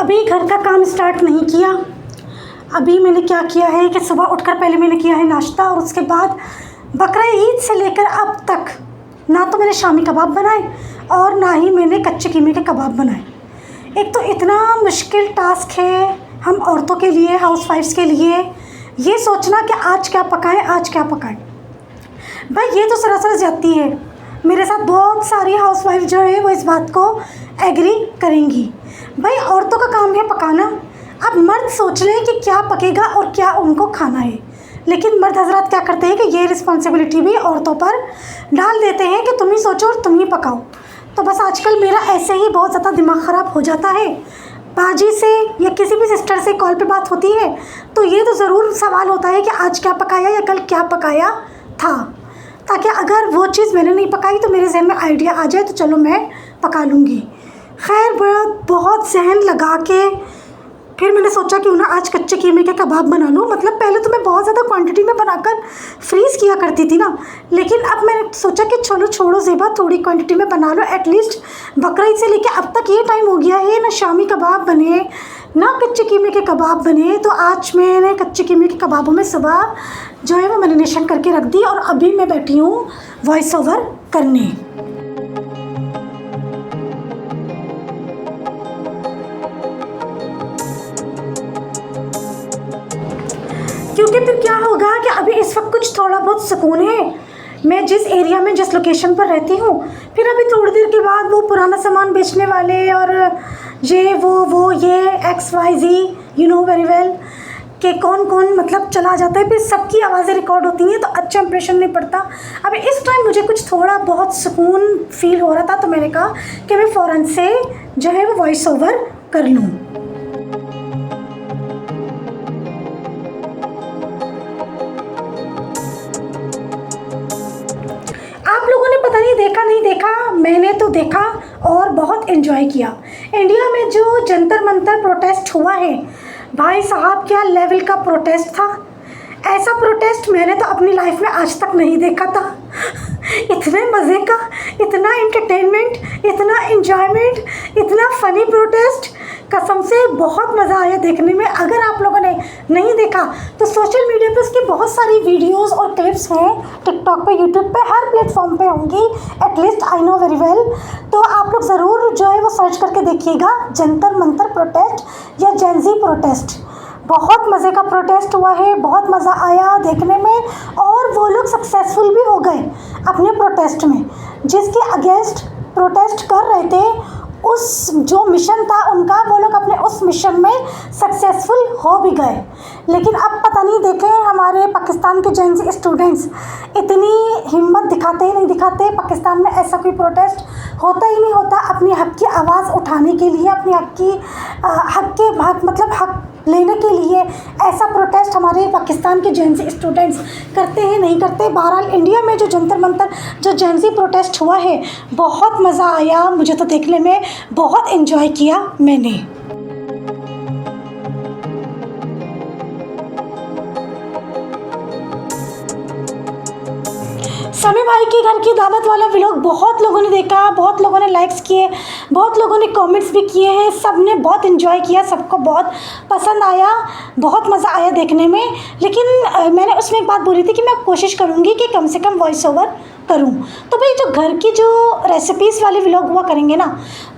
अभी घर का काम स्टार्ट नहीं किया। अभी मैंने क्या किया है कि सुबह उठकर पहले मैंने किया है नाश्ता और उसके बाद बकरा ईद से लेकर अब तक ना तो मैंने शामी कबाब बनाए और ना ही मैंने कच्चे कीमे के कबाब बनाए। एक तो इतना मुश्किल टास्क है हम औरतों के लिए, हाउसवाइफ्स के लिए, ये सोचना कि आज क्या पकाएं आज क्या पकाएं। भाई ये तो सरासर ज़्यादती है। मेरे साथ बहुत सारी हाउसवाइफ जो है वो इस बात को एग्री करेंगी। भाई औरतों का काम है पकाना। अब मर्द सोच रहे हैं कि क्या पकेगा और क्या उनको खाना है, लेकिन मर्द हजरात क्या करते हैं कि ये रिस्पॉन्सिबिलिटी भी औरतों पर डाल देते हैं कि तुम ही सोचो और तुम ही पकाओ। तो बस आजकल मेरा ऐसे ही बहुत ज़्यादा दिमाग ख़राब हो जाता है। बाजी से या किसी भी सिस्टर से कॉल पे बात होती है तो ये तो ज़रूर सवाल होता है कि आज क्या पकाया या कल क्या पकाया था, ताकि अगर वो चीज़ मैंने नहीं पकाई तो मेरे जहन में आइडिया आ जाए तो चलो मैं पका लूँगी। खैर बहुत जहन लगा के फिर मैंने सोचा कि ना आज कच्चे कीमे के कबाब बना लूँ। मतलब पहले तो मैं बहुत ज़्यादा क्वांटिटी में बनाकर फ्रीज़ किया करती थी ना, लेकिन अब मैंने सोचा कि चलो छोड़ो ज़ेबा, थोड़ी क्वांटिटी में बना लो। एटलीस्ट बकरीद से लेके अब तक ये टाइम हो गया है ना शामी कबाब बने ना कच्चे कीमे के कबाब बने। तो आज मैंने कच्चे कीमे के कबाबों में सुबह जो है वो मैरिनेशन करके रख दी और अभी मैं बैठी हूँ वॉइस ओवर करने। क्योंकि फिर क्या होगा कि अभी इस वक्त कुछ थोड़ा बहुत सुकून है। मैं जिस एरिया में जिस लोकेशन पर रहती हूँ, फिर अभी थोड़ी देर के बाद वो पुराना सामान बेचने वाले और ये वो ये XYZ you know very well कि कौन कौन मतलब चला जाता है। फिर सबकी आवाज़ें रिकॉर्ड होती हैं तो अच्छा इंप्रेशन नहीं पड़ता। अभी इस टाइम मुझे कुछ थोड़ा बहुत सुकून फील हो रहा था तो मैंने कहा कि मैं फ़ौरन से जो है वो वॉइस ओवर कर लूँ। आप लोगों ने पता नहीं देखा नहीं देखा, मैंने तो देखा और बहुत एंजॉय किया। इंडिया में जो जंतर मंतर प्रोटेस्ट हुआ है, भाई साहब क्या लेवल का प्रोटेस्ट था। ऐसा प्रोटेस्ट मैंने तो अपनी लाइफ में आज तक नहीं देखा था। इतने मज़े का, इतना एंटरटेनमेंट, इतना एंजॉयमेंट, इतना फ़नी प्रोटेस्ट, कसम से बहुत मज़ा आया देखने में। अगर आप लोगों ने नहीं देखा तो सोशल मीडिया पे उसकी बहुत सारी वीडियोस और क्लिप्स हैं, टिकटॉक पे, यूट्यूब पे, हर प्लेटफॉर्म पे होंगी। At least I know very well. तो आप लोग ज़रूर जो है वो सर्च करके देखिएगा जंतर मंतर प्रोटेस्ट या जेंजी प्रोटेस्ट। बहुत मज़े का प्रोटेस्ट हुआ है, बहुत मज़ा आया देखने में और वो लोग सक्सेसफुल भी हो गए अपने प्रोटेस्ट में। जिसके अगेंस्ट प्रोटेस्ट कर रहे थे उस जो मिशन था उनका, वो लोग अपने उस मिशन में सक्सेसफुल हो भी गए। लेकिन अब पता नहीं देखें हमारे पाकिस्तान के जेंजी स्टूडेंट्स इतनी हिम्मत दिखाते ही नहीं दिखाते। पाकिस्तान में ऐसा कोई प्रोटेस्ट होता ही नहीं होता अपनी हक की आवाज़ उठाने के लिए, अपनी हक की हक लेने के लिए। ऐसा प्रोटेस्ट हमारे पाकिस्तान के जेंजी स्टूडेंट्स करते हैं नहीं करते। बहरहाल इंडिया में जो जंतर मंतर जो जेंजी प्रोटेस्ट हुआ है बहुत मज़ा आया मुझे तो देखने में, बहुत एंजॉय किया मैंने। समी भाई के घर की दावत वाला व्लॉग बहुत लोगों ने देखा, बहुत लोगों ने लाइक्स किए, बहुत लोगों ने कमेंट्स भी किए हैं। सब ने बहुत एंजॉय किया, सबको बहुत पसंद आया, बहुत मज़ा आया देखने में। लेकिन मैंने उसमें एक बात बोली थी कि मैं कोशिश करूँगी कि कम से कम वॉइस ओवर करूँ। तो भाई जो घर की जो रेसिपीज़ वाले व्लॉग हुआ करेंगे ना,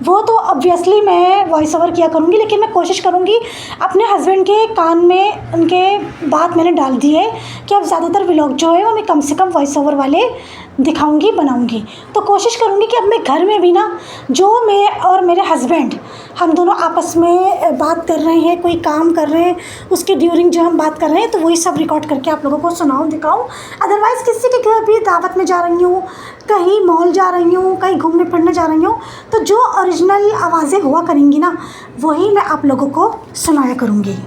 वो तो ऑब्वियसली मैं वॉइस ओवर किया करूँगी, लेकिन मैं कोशिश करूँगी अपने हस्बैंड के कान में उनके बात मैंने डाल दी है कि अब ज़्यादातर व्लॉग जो है वो मैं कम से कम वॉइस ओवर वाले दिखाऊंगी, बनाऊंगी। तो कोशिश करूंगी कि अब मैं घर में भी ना जो मैं और मेरे हस्बैंड हम दोनों आपस में बात कर रहे हैं, कोई काम कर रहे हैं, उसके ड्यूरिंग जो हम बात कर रहे हैं तो वही सब रिकॉर्ड करके आप लोगों को सुनाऊं, दिखाऊं। अदरवाइज़ किसी के घर भी दावत में जा रही हूँ, कहीं मॉल जा रही हूँ, कहीं घूमने फिरने जा रही हूँ, तो जो ओरिजिनल आवाज़ें हुआ करेंगी ना वही मैं आप लोगों को सुनाया करूँगी।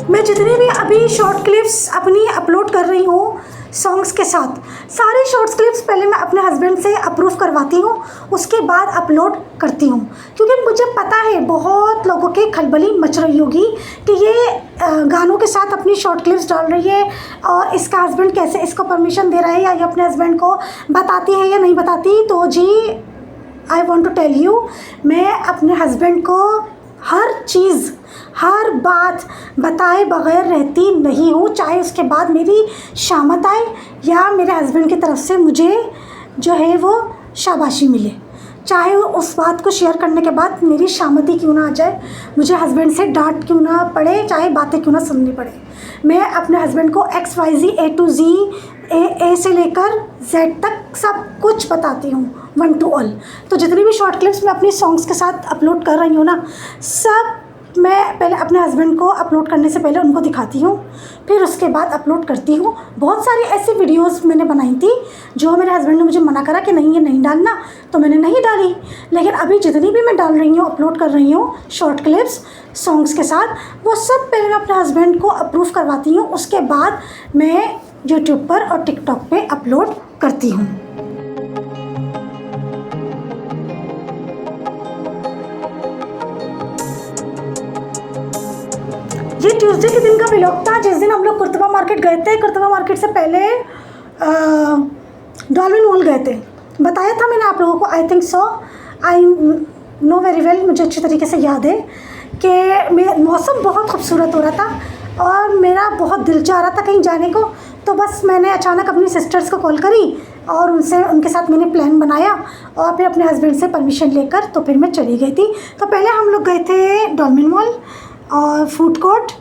मैं जितने भी अभी शॉर्ट क्लिप्स अपनी अपलोड कर रही हूँ सॉन्ग्स के साथ। सारी शॉर्ट्स क्लिप्स पहले मैं अपने हस्बैंड से अप्रूव करवाती हूँ, उसके बाद अपलोड करती हूँ, क्योंकि मुझे पता है बहुत लोगों की खलबली मच रही होगी कि ये गानों के साथ अपनी शॉर्ट क्लिप्स डाल रही है और इसका हस्बैंड कैसे इसको परमिशन दे रहा है, या ये अपने हस्बैंड को बताती है या नहीं बताती। तो जी I want to tell you, मैं अपने हस्बैंड को हर चीज़ हर बात बताए बगैर रहती नहीं हूँ, चाहे उसके बाद मेरी शामत आए या मेरे हस्बैंड की तरफ से मुझे जो है वो शाबाशी मिले, चाहे उस बात को शेयर करने के बाद मेरी शामती क्यों ना आ जाए, मुझे हस्बैंड से डांट क्यों ना पड़े, चाहे बातें क्यों ना सुननी पड़े, मैं अपने हस्बैंड को XYZ A to Z ए से लेकर Z तक सब कुछ बताती हूँ, 1 to all। तो जितनी भी शॉर्ट क्लिप्स मैं अपनी सॉन्ग्स के साथ अपलोड कर रही हूँ ना, सब मैं पहले अपने हस्बैंड को अपलोड करने से पहले उनको दिखाती हूँ, फिर उसके बाद अपलोड करती हूँ। बहुत सारी ऐसी वीडियोस मैंने बनाई थी जो मेरे हस्बैंड ने मुझे मना करा कि नहीं ये नहीं डालना, तो मैंने नहीं डाली। लेकिन अभी जितनी भी मैं डाल रही हूँ, अपलोड कर रही हूँ शॉर्ट क्लिप्स सॉन्ग्स के साथ, वो सब पहले मैं अपने हस्बैंड को अप्रूव करवाती हूँ, उसके बाद मैं यूट्यूब पर और टिकटॉक पे अपलोड करती हूँ। ये ट्यूसडे के दिन का व्लॉग था, जिस दिन हम लोग कुर्तबा मार्केट गए थे। कुर्तबा मार्केट से पहले डॉल्फिन मॉल गए थे, बताया था मैंने आप लोगों को, I think so, I know very well, मुझे अच्छी तरीके से याद है कि मौसम बहुत खूबसूरत हो रहा था और मेरा बहुत दिल चाह रहा था कहीं जाने को। तो बस मैंने अचानक अपनी सिस्टर्स को कॉल करी और उनके साथ मैंने प्लान बनाया और फिर अपने हस्बैंड से परमिशन लेकर तो फिर मैं चली गई थी। तो पहले हम लोग गए थे डॉल्फिन मॉल और फूड कोर्ट,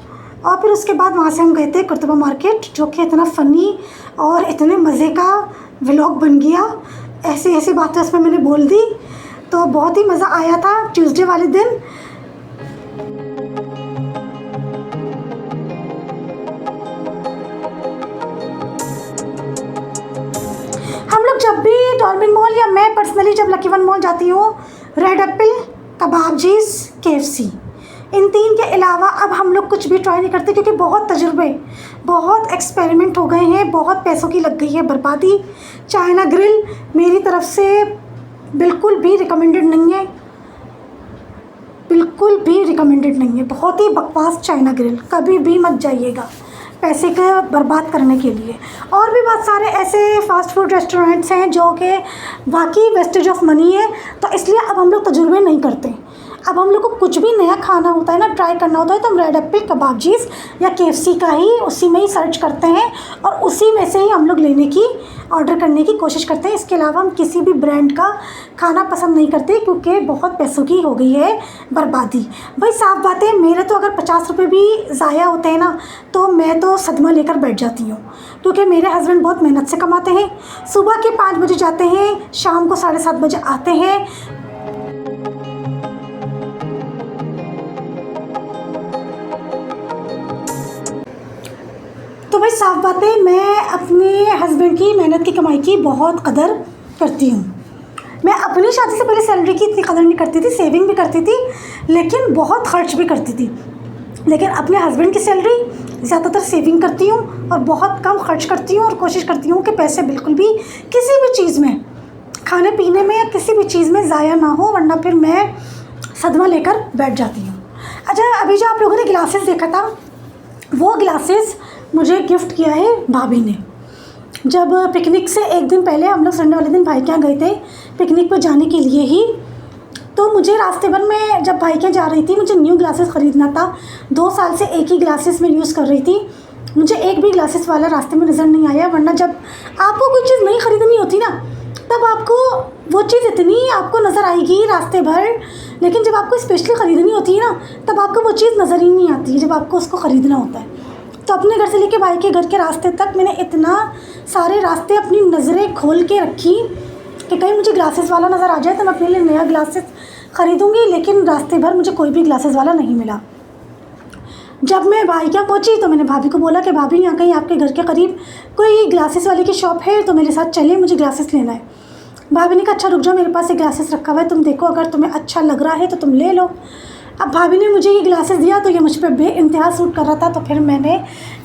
और फिर उसके बाद वहाँ से हम गए थे कुर्तबा मार्केट, जो कि इतना फ़नी और इतने मज़े का व्लॉग बन गया। ऐसी ऐसी बातें उसमें मैंने बोल दी, तो बहुत ही मज़ा आया था ट्यूसडे वाले दिन। हम लोग जब भी डॉल्फिन मॉल या मैं पर्सनली जब लकी वन मॉल जाती हूँ, रेड एप्पल, कबाबजीज, KFC, इन 3 के अलावा अब हम लोग कुछ भी ट्राई नहीं करते, क्योंकि बहुत तजुर्बे, बहुत एक्सपेरिमेंट हो गए हैं, बहुत पैसों की लग गई है बर्बादी। चाइना ग्रिल मेरी तरफ से बिल्कुल भी रिकमेंडेड नहीं है, बिल्कुल भी रिकमेंडेड नहीं है, बहुत ही बकवास चाइना ग्रिल, कभी भी मत जाइएगा पैसे का बर्बाद करने के लिए। और भी बहुत सारे ऐसे फ़ास्ट फूड रेस्टोरेंट्स हैं जो कि वाकई वेस्टेज ऑफ मनी है, तो इसलिए अब हम लोग तजुर्बे नहीं करते। अब हम लोग को कुछ भी नया खाना होता है ना, ट्राई करना होता है, तो हम रेड एप्पल, कबाबजीज या KFC का ही उसी में ही सर्च करते हैं और उसी में से ही हम लोग लेने की, ऑर्डर करने की कोशिश करते हैं। इसके अलावा हम किसी भी ब्रांड का खाना पसंद नहीं करते, क्योंकि बहुत पैसों की हो गई है बर्बादी। भाई साफ बात है, मेरे तो अगर 50 रुपये भी ज़ाया होते हैं ना, तो मैं तो सदमा लेकर बैठ जाती हूँ, क्योंकि मेरे हस्बैंड बहुत मेहनत से कमाते हैं। सुबह के 5 बजे जाते हैं, शाम को 7:30 बजे आते हैं। तो भाई साफ बात है, मैं अपने हस्बैंड की मेहनत की कमाई की बहुत कदर करती हूँ। मैं अपनी शादी से पहले सैलरी की इतनी कदर नहीं करती थी, सेविंग भी करती थी, लेकिन बहुत खर्च भी करती थी। लेकिन अपने हस्बैंड की सैलरी ज़्यादातर सेविंग करती हूँ और बहुत कम खर्च करती हूँ, और कोशिश करती हूँ कि पैसे बिल्कुल भी किसी भी चीज़ में, खाने पीने में या किसी भी चीज़ में ज़ाया ना हो, वरना फिर मैं सदमा लेकर बैठ जाती हूँ। अच्छा, अभी जो आप लोगों ने ग्लासेस देखा था, वो ग्लासेस मुझे गिफ्ट किया है भाभी ने। जब पिकनिक से एक दिन पहले हम लोग संडे वाले दिन भाई के यहाँ गए थे पिकनिक पर जाने के लिए ही, तो मुझे रास्ते भर में जब भाई के यहाँ जा रही थी, मुझे न्यू ग्लासेस ख़रीदना था। 2 साल से एक ही ग्लासेस मैं यूज़ कर रही थी, मुझे एक भी ग्लासेस वाला रास्ते में नज़र नहीं आया। वरना जब आपको कोई चीज़ नहीं ख़रीदनी होती ना, तब आपको वो चीज़ इतनी आपको नज़र आएगी रास्ते भर, लेकिन जब आपको स्पेशली ख़रीदनी होती है ना, तब आपको वो चीज़ नज़र ही नहीं आती है जब आपको उसको ख़रीदना होता है। तो अपने घर से लेके भाई के घर के रास्ते तक मैंने इतना सारे रास्ते अपनी नज़रें खोल के रखी कि कहीं मुझे ग्लासेस वाला नज़र आ जाए तो मैं अपने लिए नया ग्लासेस ख़रीदूँगी, लेकिन रास्ते भर मुझे कोई भी ग्लासेस वाला नहीं मिला। जब मैं भाई के यहाँ पहुँची तो मैंने भाभी को बोला कि भाभी, यहाँ कहीं आपके घर के करीब कोई ग्लासेस वाले की शॉप है तो मेरे साथ चलिए, मुझे ग्लासेस लेना है। भाभी ने कहा अच्छा रुक जाओ, मेरे पास एक ग्लासेस रखा हुआ है, तुम देखो, अगर तुम्हें अच्छा लग रहा है तो तुम ले लो। अब भाभी ने मुझे ये ग्लासेस दिया तो ये मुझ पर बेइंतहा सूट कर रहा था, तो फिर मैंने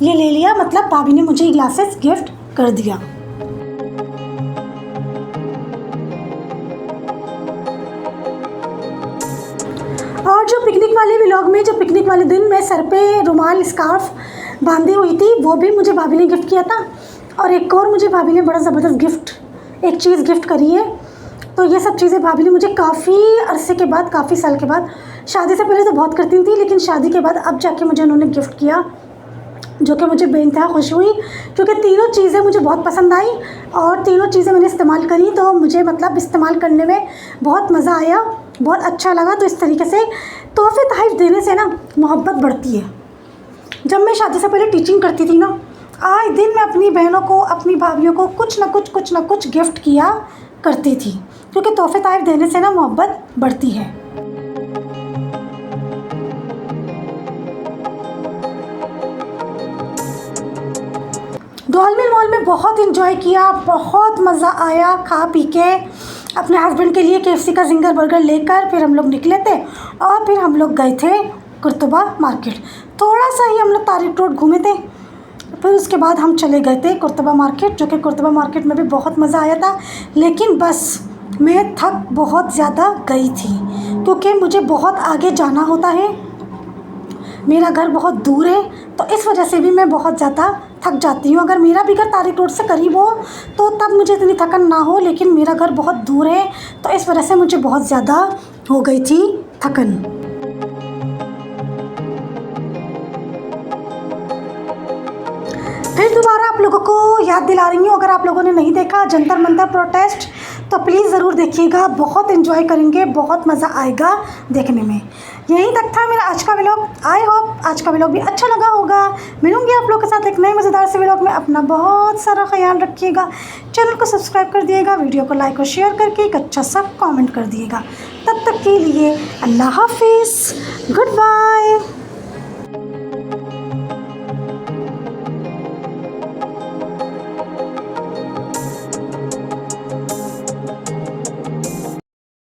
ये ले लिया। मतलब भाभी ने मुझे ये ग्लासेस गिफ्ट कर दिया। और जो पिकनिक वाले व्लॉग में, जो पिकनिक वाले दिन मैं सर पे रुमाल स्कार्फ बांधी हुई थी, वो भी मुझे भाभी ने गिफ्ट किया था। और एक और मुझे भाभी ने बड़ा ज़बरदस्त एक चीज़ गिफ्ट करी है। तो ये सब चीज़ें भाभी ने मुझे काफ़ी अरसे के बाद, काफ़ी साल के बाद, शादी से पहले तो बहुत करती थी, लेकिन शादी के बाद अब जाके मुझे उन्होंने गिफ्ट किया, जो कि मुझे बेइंतहा खुश हुई, क्योंकि तीनों चीज़ें मुझे बहुत पसंद आई और तीनों चीज़ें मैंने इस्तेमाल करी। तो मुझे मतलब इस्तेमाल करने में बहुत मज़ा आया, बहुत अच्छा लगा। तो इस तरीके से तोहफ़े तोहफ़ देने से ना मोहब्बत बढ़ती है। जब मैं शादी से पहले टीचिंग करती थी ना, आए दिन मैं अपनी बहनों को, अपनी भाभीयों को कुछ ना कुछ गिफ्ट किया करती थी, क्योंकि तोहफ़े तोहफ़ देने से ना मोहब्बत बढ़ती है। डॉलमेन मॉल में बहुत इंजॉय किया, बहुत मज़ा आया। खा पी के अपने हस्बैंड के लिए KFC का जिंगर बर्गर लेकर फिर हम लोग निकले थे और फिर हम लोग गए थे कुर्तुबा मार्केट। थोड़ा सा ही हम लोग तारिक रोड घूमे थे, फिर उसके बाद हम चले गए थे कुर्तुबा मार्केट, जो कि कुर्तुबा मार्केट में भी बहुत मज़ा आया था। लेकिन बस मैं थक बहुत ज़्यादा गई थी, क्योंकि मुझे बहुत आगे जाना होता है, मेरा घर बहुत दूर है, तो इस वजह से भी मैं बहुत ज़्यादा थक जाती हूँ। अगर मेरा भी घर तारिक रोड से करीब हो तो तब मुझे इतनी थकन ना हो, लेकिन मेरा घर बहुत दूर है, तो इस वजह से मुझे बहुत ज़्यादा हो गई थी थकन। फिर दोबारा आप लोगों को याद दिला रही हूँ, अगर आप लोगों ने नहीं देखा जंतर मंतर प्रोटेस्ट, तो प्लीज़ ज़रूर देखिएगा, बहुत एंजॉय करेंगे, बहुत मज़ा आएगा देखने में। यहीं तक था मेरा आज का व्लॉग। आई होप आज का व्लॉग भी अच्छा लगा होगा। मिलूंगी आप लोगों के साथ एक नए मज़ेदार से व्लॉग में। अपना बहुत सारा ख्याल रखिएगा, चैनल को सब्सक्राइब कर दिएगा, वीडियो को लाइक और शेयर करके एक अच्छा सा कॉमेंट कर दिएगा। तब तक के लिए अल्लाह हाफिज़, गुड बाय।